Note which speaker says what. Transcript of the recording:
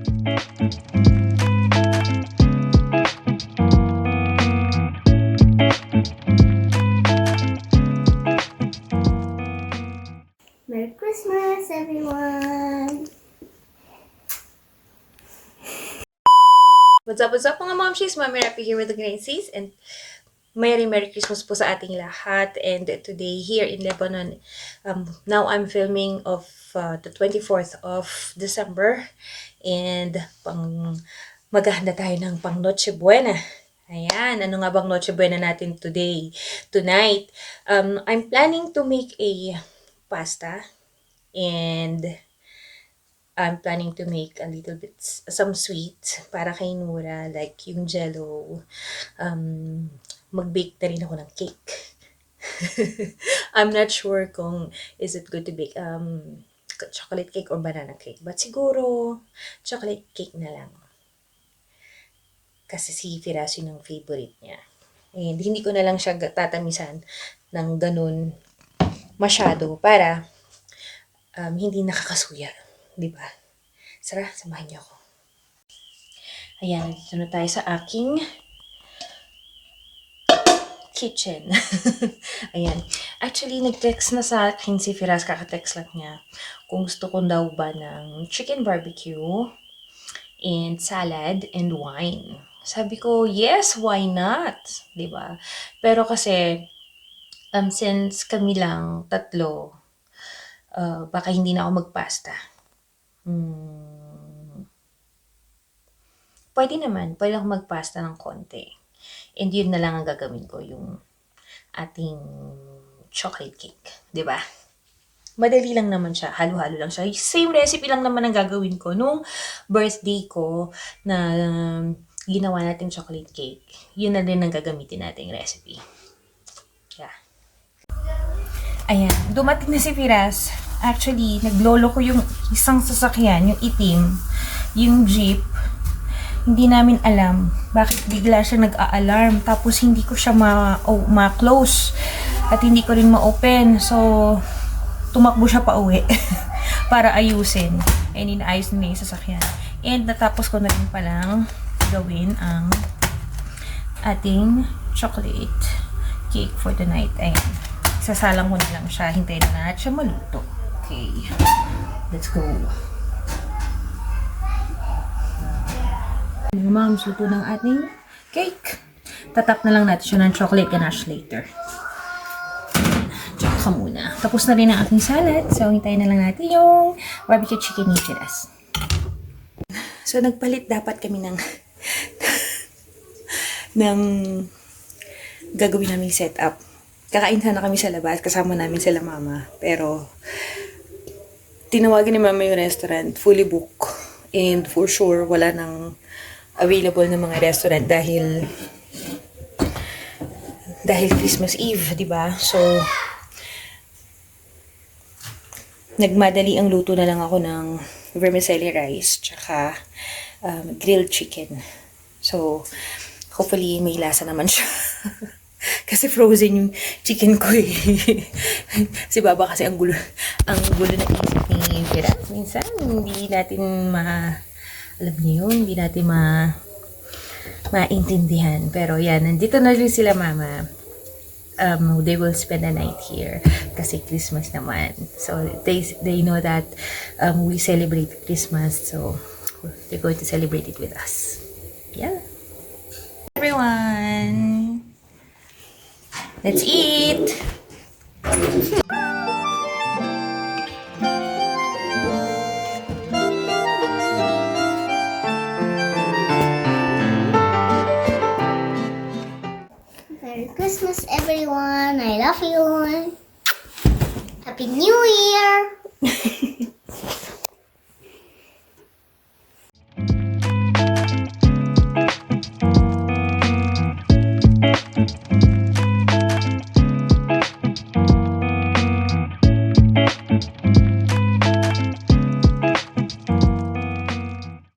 Speaker 1: Merry Christmas, everyone!
Speaker 2: What's up mga momshies? Mami Rapi here with the Gracies, and Merry Christmas po sa ating lahat. And today here in Lebanon, now I'm filming of the 24th of December, and maghahanda tayo ng pang Noche Buena. Ayan, ano nga bang Noche Buena natin tonight? I'm planning to make a pasta, and I'm planning to make a little bit, some sweet para kay Nura, like yung jello. Mag-bake na rin ako ng cake. I'm not sure kung is it good to bake chocolate cake or banana cake. But siguro, chocolate cake na lang. Kasi si Firas yun ang favorite niya. And hindi ko na lang siya tatamisan ng ganun masyado para hindi nakakasuya. Diba? Sara, samahan niyo ako. Ayan, dito na tayo sa aking kitchen. Ayan. Actually, nag-text na sa akin si Firas, kaka-text lang niya kung gusto ko daw ba ng chicken barbecue and salad and wine. Sabi ko, yes, why not? Diba? Pero kasi, since kami lang, tatlo, baka hindi na ako magpasta. Pwede ako magpasta ng konti. And yun na lang ang gagawin ko, yung ating chocolate cake. 'Di ba? Madali lang naman siya, halo-halo lang siya. Same recipe lang naman ang gagawin ko nung birthday ko na ginawa nating chocolate cake. Yun na din ang gagamitin nating recipe. Yeah. Ayan, dumating na si Firas. Actually, naglolo ko yung isang sasakyan, yung itim, yung jeep. Hindi namin alam bakit bigla siya nag-a-alarm. Tapos hindi ko siya ma-close. At hindi ko rin ma-open. So, tumakbo siya pa uwi para ayusin. And inaayos na yung sasakyan. And natapos ko na rin palang gawin ang ating chocolate cake for the night. Ayan. Sasalang ko na lang siya. Hintayin na natin siya maluto. Okay. Let's go. Moms, luto ng ating cake. Tatap na lang natin siya ng chocolate ganache later. Tsaka muna. Tapos na rin ang ating salad. So, hintayin na lang natin yung barbecue chicken ni Firas. So, nagpalit dapat kami ng ng gagawin naming setup. Kakain sana kami sa labas. Kasama namin sila mama. Pero, tinawagan ni mama yung restaurant. Fully booked. And for sure, wala nang available ng mga restaurant dahil Christmas Eve, 'di ba? So nagmadali ang luto na lang ako ng vermicelli rice tsaka grilled chicken. So hopefully may lasa naman siya. Kasi frozen yung chicken ko eh. Si Baba kasi ang gulo na isip ni Vera. Minsan hindi natin alam niyo yun, hindi natin maintindihan. Pero yan, nandito na rin sila mama. They will spend the night here kasi Christmas naman. So they know that we celebrate Christmas, so they're going to celebrate it with us. Yeah. Everyone, let's eat.
Speaker 1: Merry Christmas, everyone! I love you! Happy New Year!